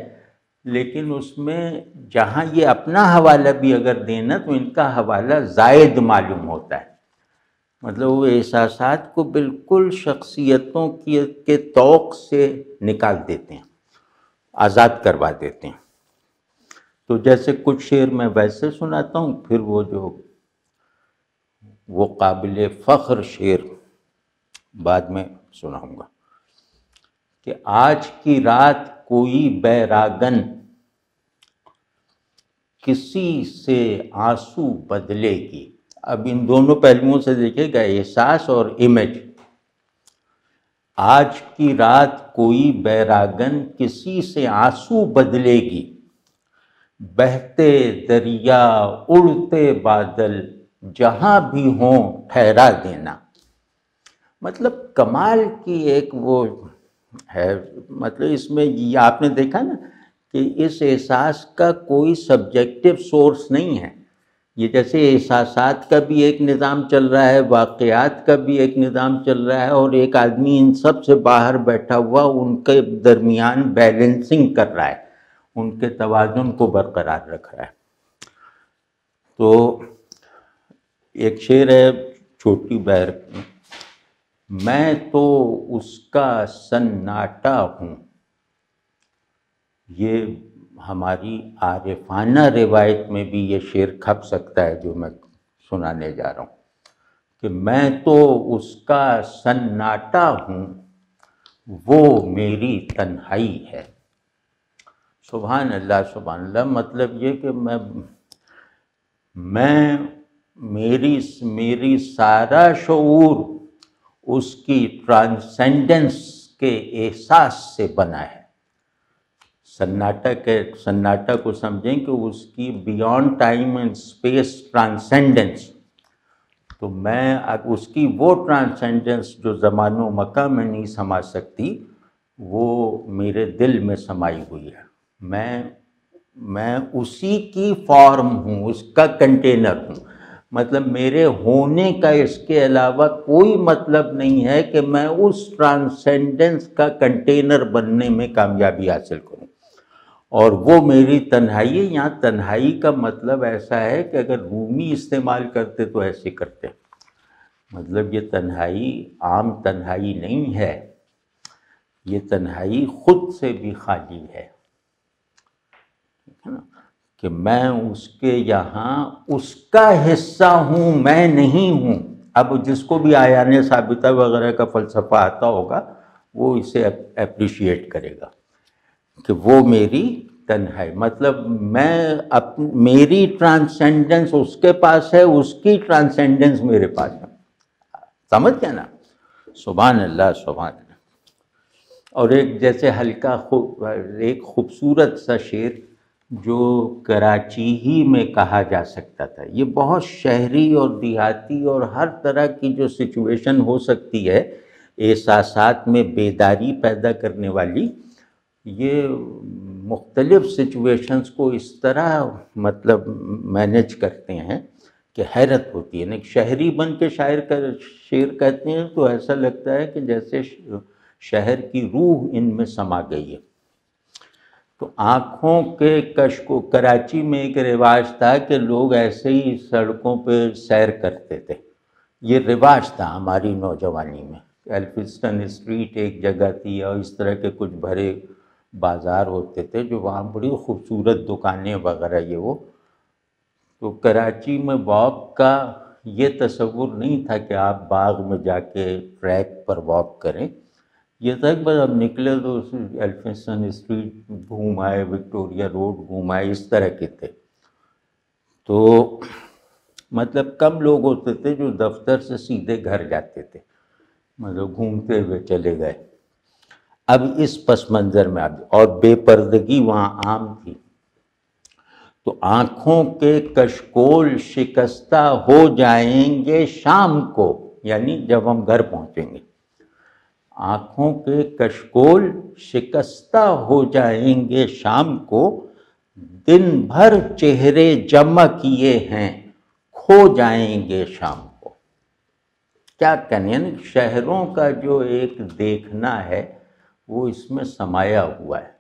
لیکن اس میں جہاں یہ اپنا حوالہ بھی اگر دینا تو ان کا حوالہ زائد معلوم ہوتا ہے. مطلب وہ احساسات کو بالکل شخصیتوں کے توق سے نکال دیتے ہیں، آزاد کروا دیتے ہیں. تو جیسے کچھ شعر میں ویسے سناتا ہوں، پھر وہ قابل فخر شعر بعد میں سناؤں گا کہ آج کی رات کوئی بیراگن کسی سے آنسو بدلے گی. اب ان دونوں پہلوؤں سے دیکھے گا، احساس اور امیج. آج کی رات کوئی بیراگن کسی سے آنسو بدلے گی، بہتے دریا اڑتے بادل جہاں بھی ہوں ٹھہرا دینا. مطلب کمال کی ایک وہ ہے، مطلب اس میں یہ آپ نے دیکھا نا کہ اس احساس کا کوئی سبجیکٹو سورس نہیں ہے. یہ جیسے احساسات کا بھی ایک نظام چل رہا ہے، واقعات کا بھی ایک نظام چل رہا ہے، اور ایک آدمی ان سب سے باہر بیٹھا ہوا ان کے درمیان بیلنسنگ کر رہا ہے، ان کے توازن کو برقرار رکھ رہا ہے. تو ایک شعر ہے چھوٹی بہر، میں تو اس کا سناٹا ہوں. یہ ہماری عارفانہ روایت میں بھی یہ شعر کھپ سکتا ہے جو میں سنانے جا رہا ہوں کہ میں تو اس کا سناٹا ہوں، وہ میری تنہائی ہے. سبحان اللہ سبحان اللہ، مطلب یہ کہ میں میری سارا شعور اس کی ٹرانسینڈنس کے احساس سے بنا ہے۔ سناٹا کو سمجھیں کہ اس کی beyond time and space transcendence, تو میں اس کی وہ ٹرانسینڈنس جو زمان و مکان میں نہیں سما سکتی، وہ میرے دل میں سمائی ہوئی ہے۔ میں اسی کی فارم ہوں، اس کا کنٹینر ہوں، مطلب میرے ہونے کا اس کے علاوہ کوئی مطلب نہیں ہے کہ میں اس ٹرانسینڈنس کا کنٹینر بننے میں کامیابی حاصل کروں، اور وہ میری تنہائی ہے۔ یہاں تنہائی کا مطلب ایسا ہے کہ اگر رومی استعمال کرتے تو ایسے کرتے، مطلب یہ تنہائی عام تنہائی نہیں ہے، یہ تنہائی خود سے بھی خالی ہے نا، کہ میں اس کے یہاں اس کا حصہ ہوں، میں نہیں ہوں۔ اب جس کو بھی آیان ثابتہ وغیرہ کا فلسفہ آتا ہوگا وہ اسے اپریشیٹ کرے گا کہ وہ میری تنہائی، مطلب میری ٹرانسینڈنس اس کے پاس ہے، اس کی ٹرانسینڈنس میرے پاس ہے، سمجھ گیا نا؟ سبحان اللہ سبحان اللہ۔ اور ایک جیسے ایک خوبصورت سا شعر جو کراچی ہی میں کہا جا سکتا تھا، یہ بہت شہری اور دیہاتی اور ہر طرح کی جو سچویشن ہو سکتی ہے احساسات میں بیداری پیدا کرنے والی، یہ مختلف سچویشنز کو اس طرح مطلب مینیج کرتے ہیں کہ حیرت ہوتی ہے۔ ایک شہری بن کے شعر کہتے ہیں تو ایسا لگتا ہے کہ جیسے شہر کی روح ان میں سما گئی ہے۔ تو آنکھوں کے کشک و کراچی میں ایک رواج تھا کہ لوگ ایسے ہی سڑکوں پہ سیر کرتے تھے، یہ رواج تھا ہماری نوجوانی میں۔ ایلفسٹن اسٹریٹ ایک جگہ تھی اور اس طرح کے کچھ بھرے بازار ہوتے تھے جو وہاں بڑی خوبصورت دکانیں وغیرہ یہ وہ۔ تو کراچی میں واک کا یہ تصور نہیں تھا کہ آپ باغ میں جا کے ٹریک پر واک کریں، یہ تھا کہ بس اب نکلے تو ایلفسٹن اسٹریٹ گھوم آئے، وکٹوریا روڈ گھوم آئے، اس طرح کے تھے۔ تو مطلب کم لوگ ہوتے تھے جو دفتر سے سیدھے گھر جاتے تھے، مطلب گھومتے ہوئے چلے گئے۔ اب اس پس منظر میں اور بے پردگی وہاں عام تھی، تو آنکھوں کے کشکول شکستہ ہو جائیں گے شام کو، یعنی جب ہم گھر پہنچیں گے، آنکھوں کے کشکول شکستہ ہو جائیں گے شام کو، دن بھر چہرے جمع کیے ہیں کھو جائیں گے شام کو۔ کیا کہنے ہیں، شہروں کا جو ایک دیکھنا ہے وہ اس میں سمایا ہوا ہے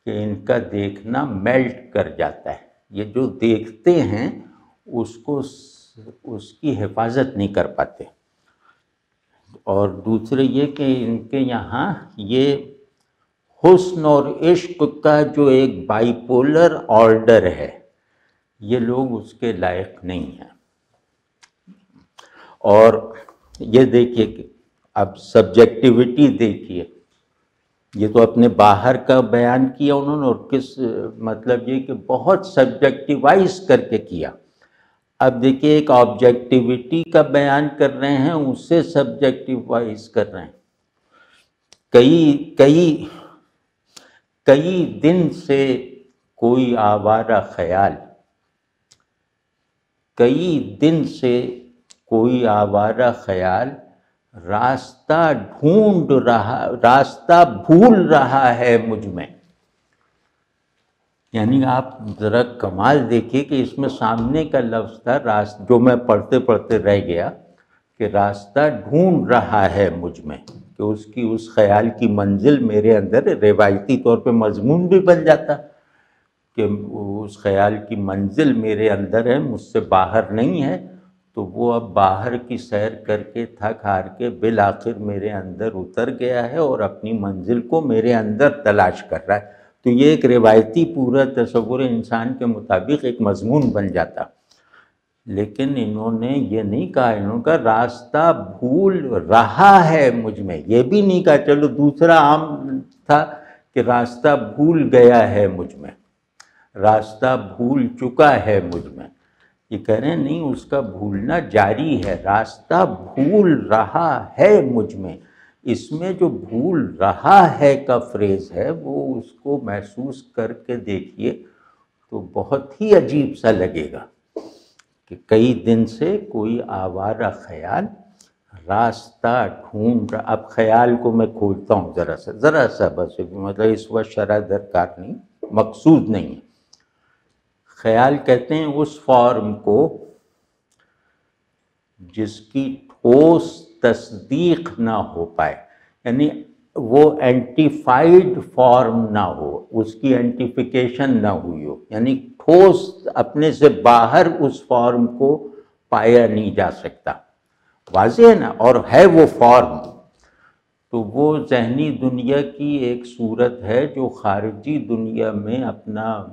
کہ ان کا دیکھنا میلٹ کر جاتا ہے، یہ جو دیکھتے ہیں اس کی حفاظت نہیں کر پاتے۔ اور دوسرے یہ کہ ان کے یہاں یہ حسن اور عشق کا جو ایک بائی پولر آرڈر ہے، یہ لوگ اس کے لائق نہیں ہیں۔ اور یہ دیکھیے کہ اب سبجیکٹیوٹی دیکھیے، یہ تو اپنے باہر کا بیان کیا انہوں نے، اور کس مطلب یہ کہ بہت سبجیکٹیوائز کر کے کیا۔ اب دیکھیے ایک آبجیکٹیوٹی کا بیان کر رہے ہیں، اسے سبجیکٹیوائز کر رہے ہیں۔ کئی دن سے کوئی آوارہ خیال، کئی دن سے کوئی آوارہ خیال راستہ بھول رہا ہے مجھ میں۔ یعنی آپ ذرا کمال دیکھیے کہ اس میں سامنے کا لفظ تھا جو میں پڑھتے پڑھتے رہ گیا کہ راستہ ڈھونڈ رہا ہے مجھ میں، کہ اس کی اس خیال کی منزل میرے اندر روایتی طور پہ مضمون بھی بن جاتا کہ اس خیال کی منزل میرے اندر ہے، مجھ سے باہر نہیں ہے، تو وہ اب باہر کی سیر کر کے تھک ہار کے بالآخر میرے اندر اتر گیا ہے اور اپنی منزل کو میرے اندر تلاش کر رہا ہے۔ تو یہ ایک روایتی پورا تصور انسان کے مطابق ایک مضمون بن جاتا، لیکن انہوں نے یہ نہیں کہا، انہوں نے کہا راستہ بھول رہا ہے مجھ میں، یہ بھی نہیں کہا۔ چلو دوسرا عام تھا کہ راستہ بھول گیا ہے مجھ میں، راستہ بھول چکا ہے مجھ میں. یہ کہہ رہے ہیں نہیں، اس کا بھولنا جاری ہے، راستہ بھول رہا ہے مجھ میں. اس میں جو بھول رہا ہے کا فریز ہے وہ اس کو محسوس کر کے دیکھیے تو بہت ہی عجیب سا لگے گا کہ کئی دن سے کوئی آوارہ خیال راستہ ڈھونڈ رہا. اب خیال کو میں کھولتا ہوں ذرا سا بس، مطلب اس وقت شرح درکار نہیں، مقصود نہیں ہے. خیال کہتے ہیں اس فارم کو جس کی ٹھوس تصدیق نہ ہو پائے، یعنی وہ اینٹیفائڈ فارم نہ ہو، اس کی اینٹیفیکیشن نہ ہوئی ہو، یعنی ٹھوس اپنے سے باہر اس فارم کو پایا نہیں جا سکتا. واضح ہے نا؟ اور ہے وہ فارم تو وہ ذہنی دنیا کی ایک صورت ہے جو خارجی دنیا میں اپنا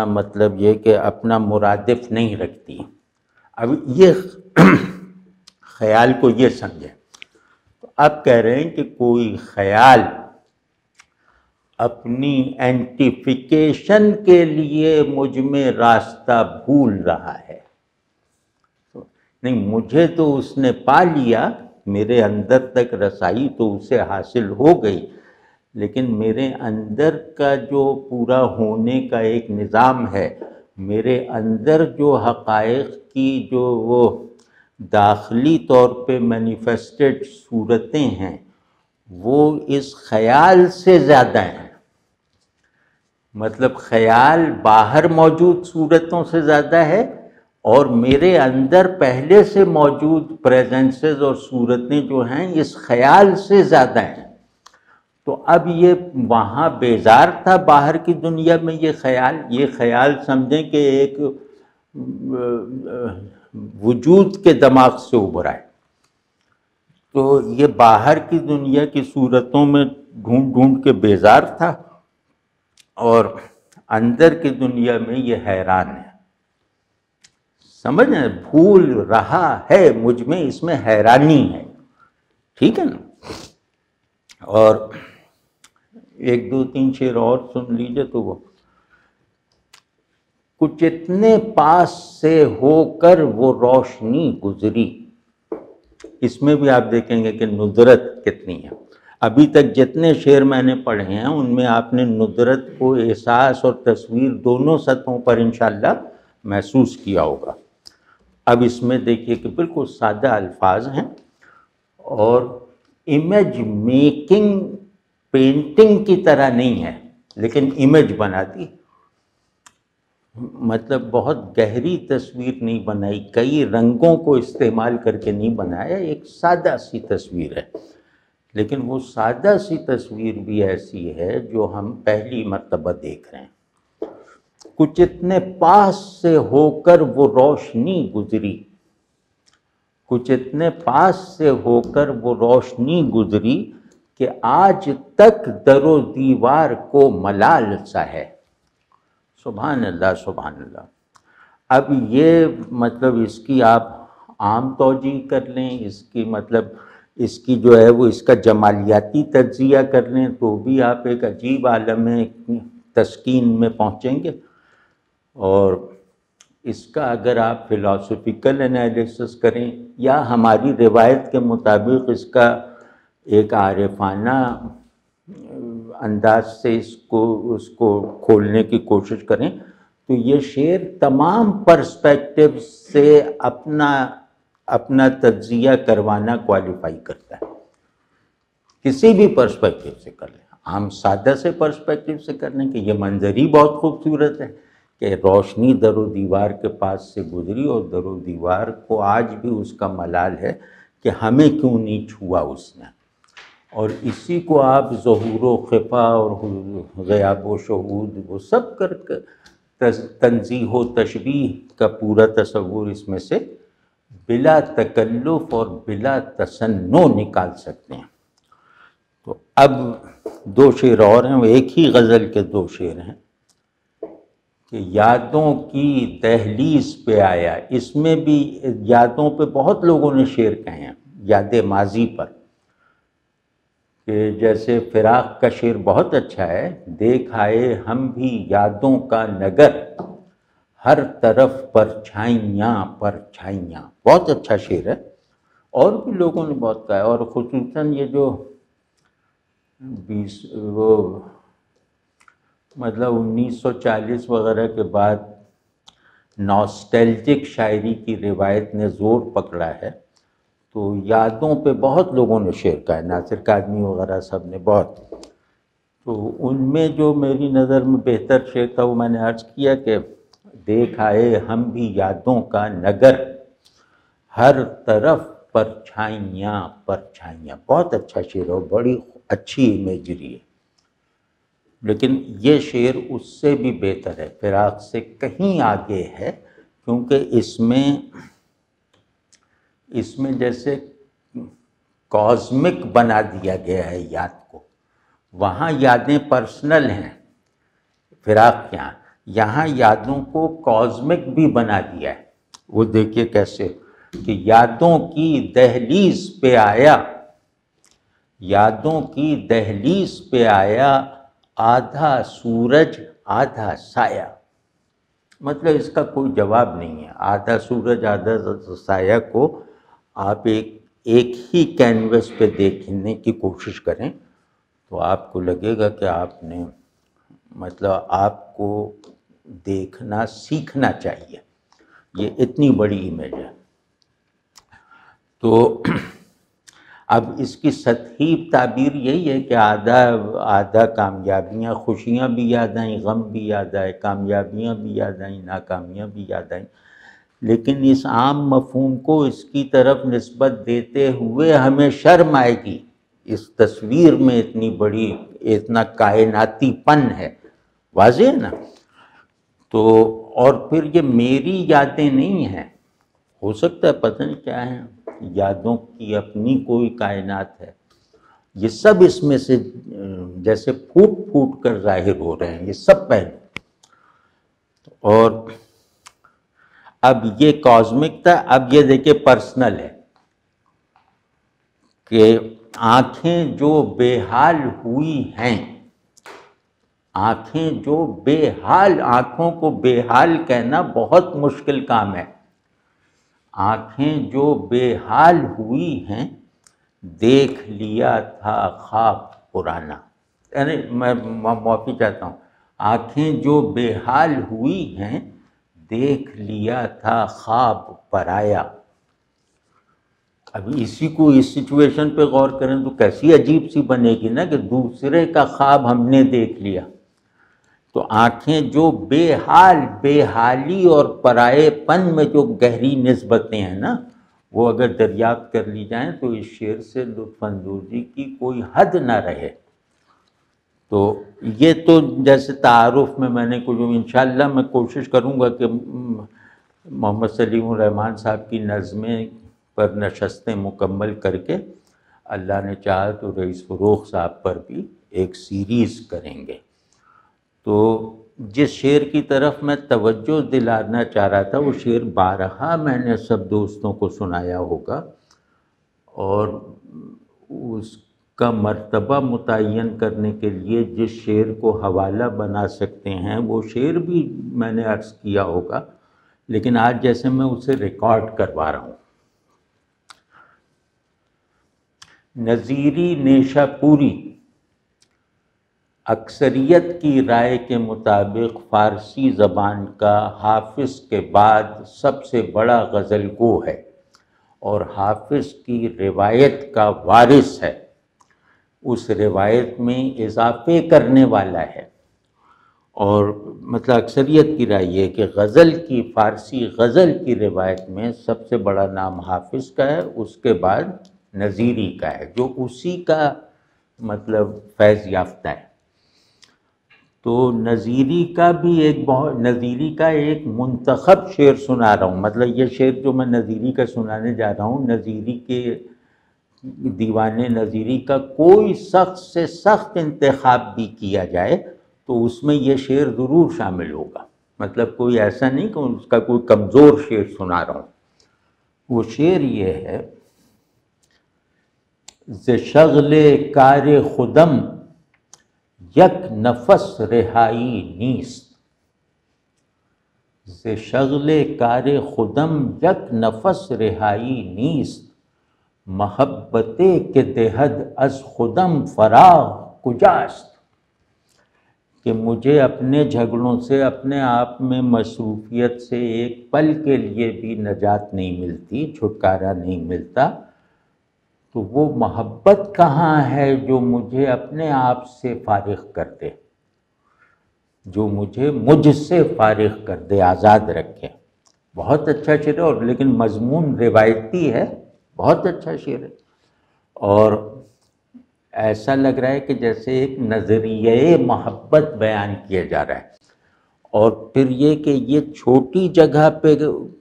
مطلب یہ کہ اپنا مرادف نہیں رکھتی. اب یہ خیال کو یہ سمجھیں. تو اب کہہ رہے ہیں کہ کوئی خیال اپنی اینٹیفیکیشن کے لیے مجھ میں راستہ بھول رہا ہے. نہیں، مجھے تو اس نے پا لیا، میرے اندر تک رسائی تو اسے حاصل ہو گئی، لیکن میرے اندر کا جو پورا ہونے کا ایک نظام ہے، میرے اندر جو حقائق کی جو وہ داخلی طور پہ مینیفیسٹڈ صورتیں ہیں وہ اس خیال سے زیادہ ہیں. مطلب خیال باہر موجود صورتوں سے زیادہ ہے اور میرے اندر پہلے سے موجود پریزنسز اور صورتیں جو ہیں اس خیال سے زیادہ ہیں. تو اب یہ وہاں بیزار تھا باہر کی دنیا میں یہ خیال سمجھیں کہ ایک وجود کے دماغ سے ابھرا ہے. تو یہ باہر کی دنیا کی صورتوں میں ڈھونڈ ڈھونڈ کے بیزار تھا اور اندر کی دنیا میں یہ حیران ہے. سمجھ رہے ہیں؟ بھول رہا ہے مجھ میں، اس میں حیرانی ہے. ٹھیک ہے نا؟ اور ایک دو تین شعر اور سن لیجئے تو وہ کچھ اتنے پاس سے ہو کر وہ روشنی گزری. اس میں بھی آپ دیکھیں گے کہ ندرت کتنی ہے. ابھی تک جتنے شعر میں نے پڑھے ہیں ان میں آپ نے ندرت کو احساس اور تصویر دونوں سطحوں پر انشاءاللہ محسوس کیا ہوگا. اب اس میں دیکھیے کہ بالکل سادہ الفاظ ہیں اور امیج میکنگ پینٹنگ کی طرح نہیں ہے، لیکن امیج بنا دی. مطلب بہت گہری تصویر نہیں بنائی، کئی رنگوں کو استعمال کر کے نہیں بنایا، ایک سادہ سی تصویر ہے. لیکن وہ سادہ سی تصویر بھی ایسی ہے جو ہم پہلی مرتبہ دیکھ رہے ہیں. کچھ اتنے پاس سے ہو کر وہ روشنی گزری، کچھ اتنے پاس سے ہو کر وہ روشنی گزری کہ آج تک در و دیوار کو ملال سا ہے. سبحان اللہ سبحان اللہ. اب یہ مطلب اس کی آپ عام توجیہ کر لیں، اس کی مطلب اس کی جو ہے وہ اس کا جمالیاتی تجزیہ کر لیں تو بھی آپ ایک عجیب عالم تسکین میں پہنچیں گے. اور اس کا اگر آپ فلاسفیکل انالیسس کریں یا ہماری روایت کے مطابق اس کا ایک عارفانہ انداز سے اس کو کھولنے کی کوشش کریں تو یہ شعر تمام پرسپیکٹیو سے اپنا تجزیہ کروانا کوالیفائی کرتا ہے. کسی بھی پرسپیکٹیو سے کر لیں، ہم سادہ سے پرسپیکٹیو سے کر لیں کہ یہ منظر ہی بہت خوبصورت ہے کہ روشنی در و دیوار کے پاس سے گزری اور در و دیوار کو آج بھی اس کا ملال ہے کہ ہمیں کیوں نہیں چھوا اس نے. اور اسی کو آپ ظہور و خفا اور غیاب و شہود وہ سب کر کے تنزیہ و تشبیہ کا پورا تصور اس میں سے بلا تکلف اور بلا تصنع نکال سکتے ہیں. تو اب دو شعر اور ہیں، وہ ایک ہی غزل کے دو شعر ہیں کہ یادوں کی دہلیز پہ آیا. اس میں بھی یادوں پہ بہت لوگوں نے شعر کہے ہیں، یاد ماضی پر. کہ جیسے فراق کا شعر بہت اچھا ہے، دیکھ آئے ہم بھی یادوں کا نگر، ہر طرف پرچھائیاں پرچھائیاں، بہت اچھا شعر ہے، اور بھی لوگوں نے بہت کہا ہے، اور خصوصاً یہ جو وہ مطلب 1940 وغیرہ کے بعد ناسٹیلجک شاعری کی روایت نے زور پکڑا ہے، تو یادوں پہ بہت لوگوں نے شعر کہا ہے، ناصر کاظمی وغیرہ سب نے بہت، تو ان میں جو میری نظر میں بہتر شعر تھا وہ میں نے عرض کیا کہ دیکھ آئے ہم بھی یادوں کا نگر، ہر طرف پرچھائیاں پرچھائیاں، بہت اچھا شعر ہے اور بڑی اچھی امیجری ہے، لیکن یہ شعر اس سے بھی بہتر ہے، فراق سے کہیں آگے ہے، کیونکہ اس میں جیسے کازمک بنا دیا گیا ہے یاد کو، وہاں یادیں پرسنل ہیں فراق یہاں یادوں کو کازمک بھی بنا دیا ہے، وہ دیکھیے کیسے کہ یادوں کی دہلیز پہ آیا، یادوں کی دہلیز پہ آیا، آدھا سورج آدھا سایہ، مطلب اس کا کوئی جواب نہیں ہے، آدھا سورج آدھا سایہ کو آپ ایک ہی کینوس پہ دیکھنے کی کوشش کریں تو آپ کو لگے گا کہ آپ نے مطلب آپ کو دیکھنا سیکھنا چاہیے، یہ اتنی بڑی امیج ہے۔ تو اب اس کی سطحی تعبیر یہی ہے کہ آدھا کامیابیاں، خوشیاں بھی یاد آئیں، غم بھی یاد آئے، کامیابیاں بھی یاد آئیں، ناکامیاں بھی یاد آئیں، لیکن اس عام مفہوم کو اس کی طرف نسبت دیتے ہوئے ہمیں شرم آئے گی، اس تصویر میں اتنی بڑی، اتنا کائناتی پن ہے، واضح ہے نا؟ تو اور پھر یہ میری یادیں نہیں ہیں، ہو سکتا ہے پتہ نہیں کیا ہے، یادوں کی اپنی کوئی کائنات ہے، یہ سب اس میں سے جیسے پھوٹ پھوٹ کر ظاہر ہو رہے ہیں یہ سب پہلے، اور اب یہ کازمک تھا، اب یہ دیکھیں پرسنل ہے کہ آنکھیں جو بے حال ہوئی ہیں، آنکھیں جو بے حال، آنکھوں کو بے حال کہنا بہت مشکل کام ہے، آنکھیں جو بے حال ہوئی ہیں، دیکھ لیا تھا خواب پرانا، یعنی میں معافی چاہتا ہوں، آنکھیں جو بے حال ہوئی ہیں، دیکھ لیا تھا خواب پرایا۔ ابھی اسی کو اس سچویشن پہ غور کریں تو کیسی عجیب سی بنے گی نا کہ دوسرے کا خواب ہم نے دیکھ لیا، تو آنکھیں جو بے حال، بے حالی اور پرائے پن میں جو گہری نسبتیں ہیں نا، وہ اگر دریافت کر لی جائیں تو اس شعر سے لطف اندوزی کی کوئی حد نہ رہے۔ تو یہ تو جیسے تعارف میں نے کچھ، انشاءاللہ میں کوشش کروں گا کہ محمد سلیم الرحمن صاحب کی نظمیں پر نشستیں مکمل کر کے اللہ نے چاہا تو رئیس فروخ صاحب پر بھی ایک سیریز کریں گے۔ تو جس شعر کی طرف میں توجہ دلانا چاہ رہا تھا، وہ شعر بارہا میں نے سب دوستوں کو سنایا ہوگا، اور اس کا مرتبہ متعین کرنے کے لیے جس شعر کو حوالہ بنا سکتے ہیں وہ شعر بھی میں نے عرض کیا ہوگا، لیکن آج جیسے میں اسے ریکارڈ کروا رہا ہوں۔ نظیری نیشہ پوری اکثریت کی رائے کے مطابق فارسی زبان کا حافظ کے بعد سب سے بڑا غزل گو ہے اور حافظ کی روایت کا وارث ہے، اس روایت میں اضافے کرنے والا ہے، اور مطلب اکثریت کی رائے یہ کہ غزل کی، فارسی غزل کی روایت میں سب سے بڑا نام حافظ کا ہے، اس کے بعد نظیری کا ہے جو اسی کا مطلب فیض یافتہ ہے۔ تو نظیری کا بھی نظیری کا ایک منتخب شعر سنا رہا ہوں، مطلب یہ شعر جو میں نظیری کا سنانے جا رہا ہوں، نظیری کے دیوان نظیری کا کوئی سخت سے سخت انتخاب بھی کیا جائے تو اس میں یہ شعر ضرور شامل ہوگا، مطلب کوئی ایسا نہیں کہ اس کا کوئی کمزور شعر سنا رہا ہوں۔ وہ شعر یہ ہے، ز شغل کار خودم یک نفس رہائی نیست، ز شغل کار خودم یک نفس رہائی نیست، محبت کے دہد از خودم فراغ کجاست، کہ مجھے اپنے جھگڑوں سے، اپنے آپ میں مصروفیت سے ایک پل کے لیے بھی نجات نہیں ملتی، چھٹکارا نہیں ملتا، تو وہ محبت کہاں ہے جو مجھے اپنے آپ سے فارغ کر دے، جو مجھے مجھ سے فارغ کر دے، آزاد رکھے۔ بہت اچھا شعر ہے، اور لیکن مضمون روایتی ہے، بہت اچھا شعر ہے، اور ایسا لگ رہا ہے کہ جیسے ایک نظریہ محبت بیان کیا جا رہا ہے، اور پھر یہ کہ یہ چھوٹی جگہ پہ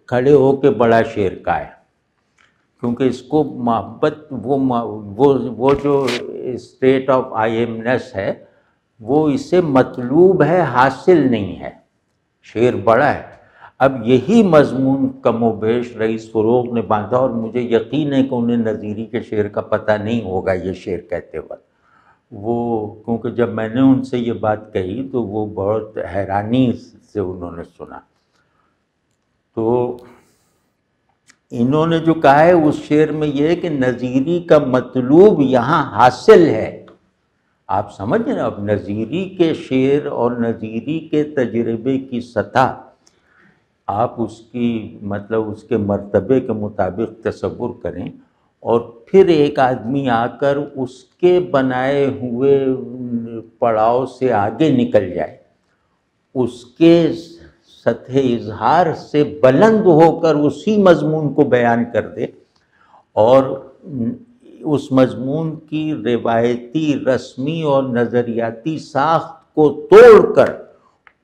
کھڑے ہو کے بڑا شعر کا ہے، کیونکہ اس کو محبت وہ جو اسٹیٹ آف آئی ایمنس ہے وہ اسے مطلوب ہے، حاصل نہیں ہے، شعر بڑا ہے۔ اب یہی مضمون کم و بیش رئیس فروغ نے باندھا، اور مجھے یقین ہے کہ انہیں نظیری کے شعر کا پتہ نہیں ہوگا یہ شعر کہتے وقت، وہ کیونکہ جب میں نے ان سے یہ بات کہی تو وہ بہت حیرانی سے انہوں نے سنا۔ تو انہوں نے جو کہا ہے اس شعر میں یہ ہے کہ نظیری کا مطلوب یہاں حاصل ہے۔ آپ سمجھ رہے ہیں، اب نظیری کے شعر اور نظیری کے تجربے کی سطح آپ اس کی مطلب اس کے مرتبے کے مطابق تصور کریں، اور پھر ایک آدمی آ کر اس کے بنائے ہوئے پڑاؤ سے آگے نکل جائے، اس کے سطح اظہار سے بلند ہو کر اسی مضمون کو بیان کر دے، اور اس مضمون کی روایتی، رسمی اور نظریاتی ساخت کو توڑ کر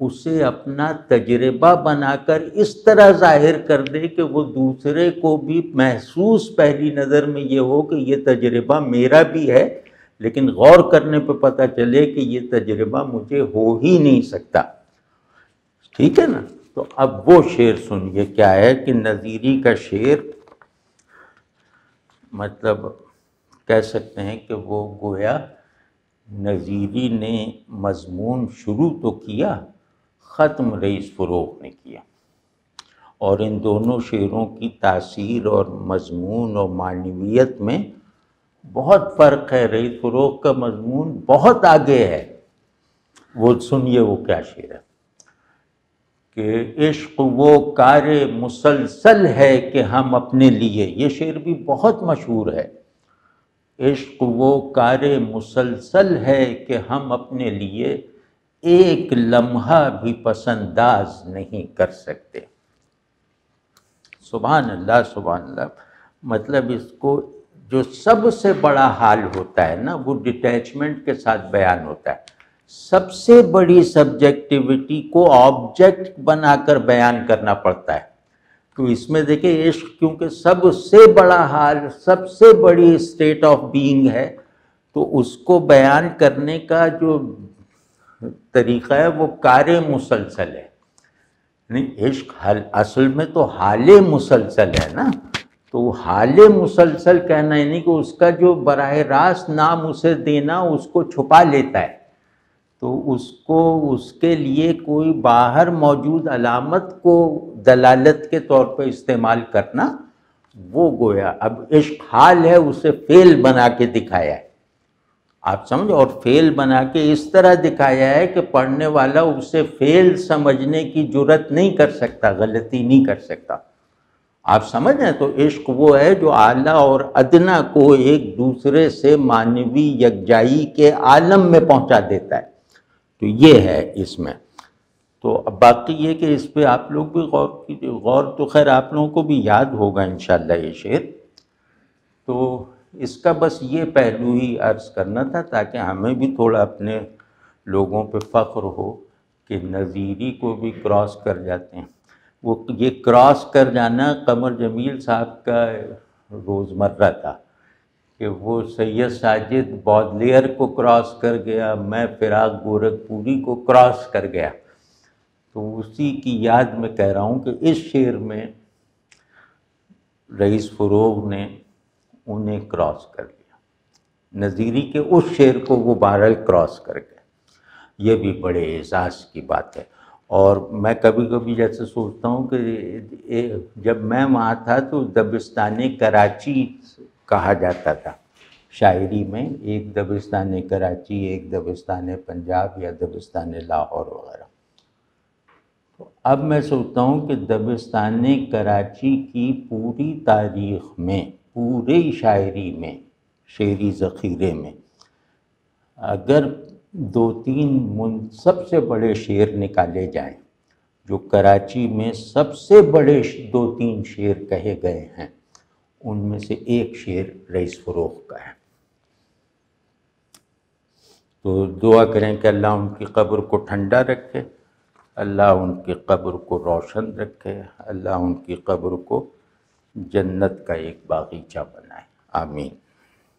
اسے اپنا تجربہ بنا کر اس طرح ظاہر کر دے کہ وہ دوسرے کو بھی محسوس پہلی نظر میں یہ ہو کہ یہ تجربہ میرا بھی ہے، لیکن غور کرنے پہ پتہ چلے کہ یہ تجربہ مجھے ہو ہی نہیں سکتا۔ ٹھیک ہے نا؟ تو اب وہ شعر سنیے کیا ہے کہ نظیری کا شعر مطلب کہہ سکتے ہیں کہ وہ گویا نظیری نے مضمون شروع تو کیا، ختم رئیس فروغ نے کیا، اور ان دونوں شعروں کی تاثیر اور مضمون اور معنویت میں بہت فرق ہے۔ رئیس فروغ کا مضمون بہت آگے ہے۔ وہ سنیے وہ کیا شعر ہے کہ عشق وہ کار مسلسل ہے کہ ہم اپنے لیے، یہ شعر بھی بہت مشہور ہے، عشق وہ کار مسلسل ہے کہ ہم اپنے لیے ایک لمحہ بھی پسنداز نہیں کر سکتے۔ سبحان اللہ، سبحان اللہ۔ مطلب اس کو جو سب سے بڑا حال ہوتا ہے نا وہ ڈیٹیچمنٹ کے ساتھ بیان ہوتا ہے۔ سب سے بڑی سبجیکٹیوٹی کو آبجیکٹ بنا کر بیان کرنا پڑتا ہے، تو اس میں دیکھیں عشق کیونکہ سب سے بڑا حال، سب سے بڑی اسٹیٹ آف بینگ ہے، تو اس کو بیان کرنے کا جو طریقہ ہے وہ کار مسلسل ہے۔ نہیں، عشق اصل میں تو حال مسلسل ہے نا، تو حال مسلسل کہنا یعنی کہ اس کا جو براہ راست نام اسے دینا اس کو چھپا لیتا ہے، تو اس کو اس کے لیے کوئی باہر موجود علامت کو دلالت کے طور پہ استعمال کرنا، وہ گویا اب عشق حال ہے، اسے فعل بنا کے دکھایا ہے، آپ سمجھو، اور فعل بنا کے اس طرح دکھایا ہے کہ پڑھنے والا اسے فعل سمجھنے کی جرت نہیں کر سکتا، غلطی نہیں کر سکتا، آپ سمجھ رہے ہیں؟ تو عشق وہ ہے جو اعلیٰ اور ادنیٰ کو ایک دوسرے سے معنوی یکجائی کے عالم میں پہنچا دیتا ہے، تو یہ ہے اس میں۔ تو اب باقی یہ کہ اس پہ آپ لوگ بھی غور کیجیے، غور تو خیر آپ لوگوں کو بھی یاد ہوگا انشاءاللہ یہ شعر، تو اس کا بس یہ پہلو ہی عرض کرنا تھا تاکہ ہمیں بھی تھوڑا اپنے لوگوں پہ فخر ہو کہ نظیری کو بھی کراس کر جاتے ہیں۔ وہ یہ کراس کر جانا قمر جمیل صاحب کا روزمرہ تھا کہ وہ سید ساجد بودلیئر کو کراس کر گیا، میں فراق گورکھپوری کو کراس کر گیا، تو اسی کی یاد میں کہہ رہا ہوں کہ اس شعر میں رئیس فروغ نے انہیں کراس کر لیا۔ نظیری کے اس شعر کو وہ بہرحال کراس کر گئے، یہ بھی بڑے اعزاز کی بات ہے۔ اور میں کبھی کبھی جیسے سوچتا ہوں کہ جب میں وہاں تھا تو دبستان کراچی کہا جاتا تھا شاعری میں، ایک دبستان کراچی، ایک دبستان پنجاب یا دبستان لاہور وغیرہ۔ تو اب میں سوچتا ہوں کہ دبستان کراچی کی پوری تاریخ میں، پورے شاعری میں، شعری ذخیرے میں اگر دو تین سب سے بڑے شعر نکالے جائیں، جو کراچی میں سب سے بڑے دو تین شعر کہے گئے ہیں، ان میں سے ایک شعر رئیس فروخ کا ہے۔ تو دعا کریں کہ اللہ ان کی قبر کو ٹھنڈا رکھے، اللہ ان کی قبر کو روشن رکھے، اللہ ان کی قبر کو جنت کا ایک باغیچہ بنائے، آمین۔